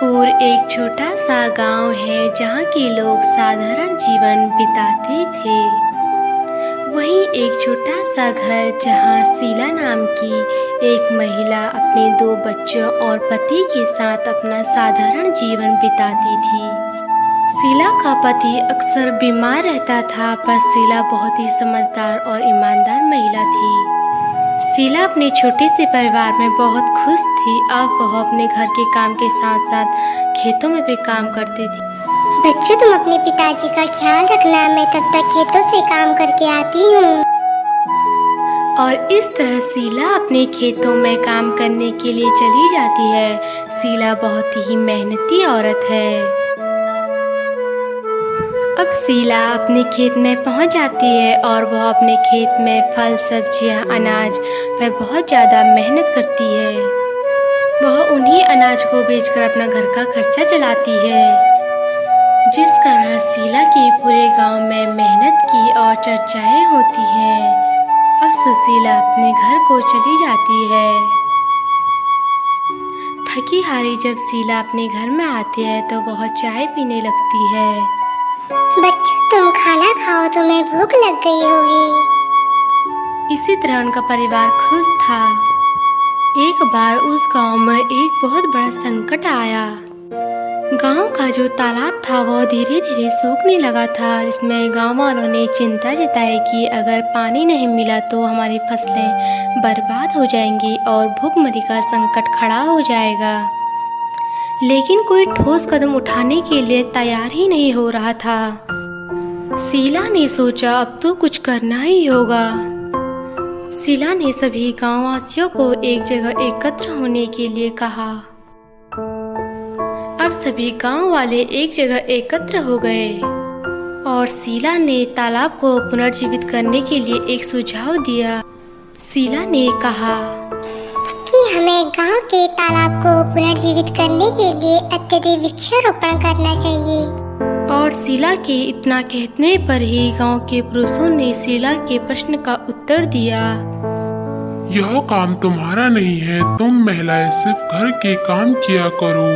जबलपुर एक छोटा सा गांव है जहाँ के लोग साधारण जीवन बिताते थे। वहीं एक छोटा सा घर जहाँ शीला नाम की एक महिला अपने 2 बच्चों और पति के साथ अपना साधारण जीवन बिताती थी। शीला का पति अक्सर बीमार रहता था, पर शीला बहुत ही समझदार और ईमानदार महिला थी। शीला अपने छोटे से परिवार में बहुत खुश थी। अब वह अपने घर के काम के साथ साथ खेतों में भी काम करती थी। बच्चों, तुम अपने पिताजी का ख्याल रखना, मैं तब तक खेतों से काम करके आती हूँ। और इस तरह शीला अपने खेतों में काम करने के लिए चली जाती है। शीला बहुत ही मेहनती औरत है। अब शीला अपने खेत में पहुंच जाती है और वह अपने खेत में फल, सब्जियां, अनाज पर बहुत ज़्यादा मेहनत करती है। वह उन्हीं अनाज को बेचकर अपना घर का खर्चा चलाती है, जिस कारण शीला के पूरे गांव में मेहनत की और चर्चाएं होती हैं। अब सुशीला अपने घर को चली जाती है। थकी हारी जब शीला अपने घर में आती है तो वह चाय पीने लगती है। बच्चों, तुम खाना खाओ, तुम्हें भूख लग गई होगी। इसी तरह उनका परिवार खुश था। एक बार उस गांव में एक बहुत बड़ा संकट आया। गांव का जो तालाब था वह धीरे धीरे सूखने लगा था, जिसमें गांव वालों ने चिंता जताई कि अगर पानी नहीं मिला तो हमारी फसलें बर्बाद हो जाएंगी और भूखमरी का संकट खड़ा हो जाएगा। लेकिन कोई ठोस कदम उठाने के लिए तैयार ही नहीं हो रहा था। शीला ने सोचा अब तो कुछ करना ही होगा। शीला ने सभी गांववासियों को एक जगह एकत्र होने के लिए कहा। अब सभी गांव वाले एक जगह एकत्र हो गए और शीला ने तालाब को पुनर्जीवित करने के लिए एक सुझाव दिया। शीला ने कहा कि हमें गांव के तालाब को पुनर्जीवित करने के लिए अत्यधिक वृक्षारोपण करना चाहिए। और शीला के इतना कहने पर ही गांव के पुरुषों ने शीला के प्रश्न का उत्तर दिया। यह काम तुम्हारा नहीं है, तुम महिलाएं सिर्फ घर के काम किया करो।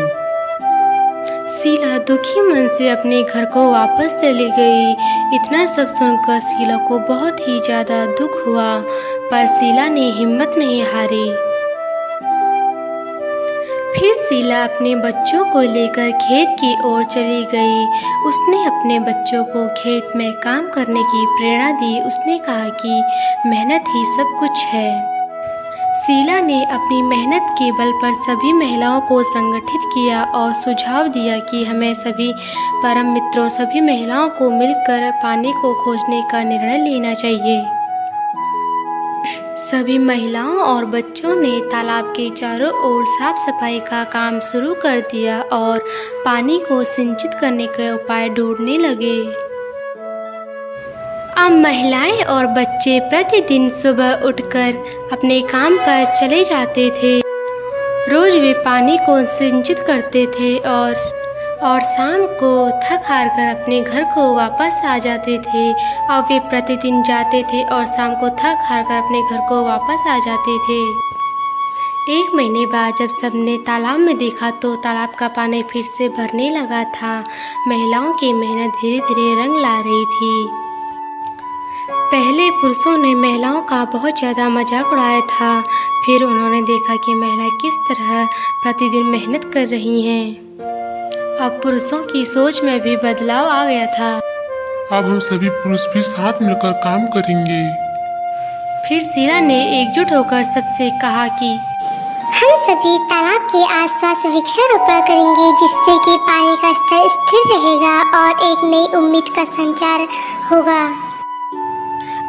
शीला दुखी मन से अपने घर को वापस चली गई। इतना सब सुनकर शीला को बहुत ही ज्यादा दुख हुआ, पर शीला ने हिम्मत नहीं हारी। फिर शीला अपने बच्चों को लेकर खेत की ओर चली गई। उसने अपने बच्चों को खेत में काम करने की प्रेरणा दी। उसने कहा कि मेहनत ही सब कुछ है। शीला ने अपनी मेहनत के बल पर सभी महिलाओं को संगठित किया और सुझाव दिया कि हमें सभी परम मित्रों, सभी महिलाओं को मिलकर पानी को खोजने का निर्णय लेना चाहिए। सभी महिलाओं और बच्चों ने तालाब के चारों ओर साफ सफाई का काम शुरू कर दिया और पानी को सिंचित करने के उपाय ढूंढने लगे। अब महिलाएं और बच्चे प्रतिदिन सुबह उठकर अपने काम पर चले जाते थे। रोज वे पानी को सिंचित करते थे और शाम को थक हार कर अपने घर को वापस आ जाते थे। अब वे प्रतिदिन जाते थे और शाम को थक हार कर अपने घर को वापस आ जाते थे। 1 महीने बाद जब सबने तालाब में देखा तो तालाब का पानी फिर से भरने लगा था। महिलाओं की मेहनत धीरे धीरे रंग ला रही थी। पहले पुरुषों ने महिलाओं का बहुत ज़्यादा मजाक उड़ाया था। फिर उन्होंने देखा कि महिलाएं किस तरह प्रतिदिन मेहनत कर रही हैं। अब पुरुषों की सोच में भी बदलाव आ गया था। अब हम सभी पुरुष भी साथ मिलकर काम करेंगे। फिर शीला ने एकजुट होकर सबसे कहा कि हम सभी तालाब के आसपास वृक्षारोपण करेंगे, जिससे कि पानी का स्तर स्थिर रहेगा और एक नई उम्मीद का संचार होगा।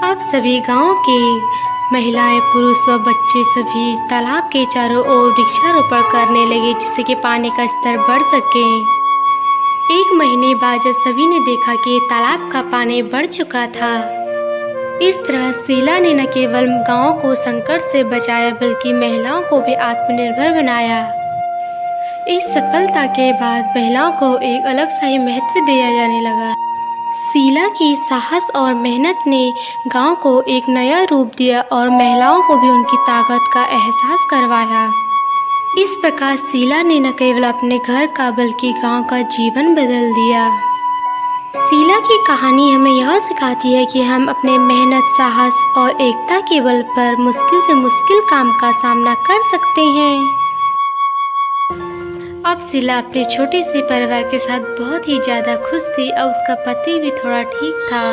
अब सभी गांव के महिलाएं, पुरुष व बच्चे सभी तालाब के चारों ओर वृक्षारोपण करने लगे, जिससे कि पानी का स्तर बढ़ सके। 1 महीने बाद जब सभी ने देखा कि तालाब का पानी बढ़ चुका था। इस तरह शीला ने न केवल गांव को संकट से बचाया, बल्कि महिलाओं को भी आत्मनिर्भर बनाया। इस सफलता के बाद महिलाओं को एक अलग सा ही महत्व दिया जाने लगा। शीला की साहस और मेहनत ने गांव को एक नया रूप दिया और महिलाओं को भी उनकी ताकत का एहसास करवाया। इस प्रकार शीला ने न केवल अपने घर का बल्कि गांव का जीवन बदल दिया। शीला की कहानी हमें यह सिखाती है कि हम अपने मेहनत, साहस और एकता के बल पर मुश्किल से मुश्किल काम का सामना कर सकते हैं। अब शीला अपने छोटे से परिवार के साथ बहुत ही ज़्यादा खुश थी और उसका पति भी थोड़ा ठीक था।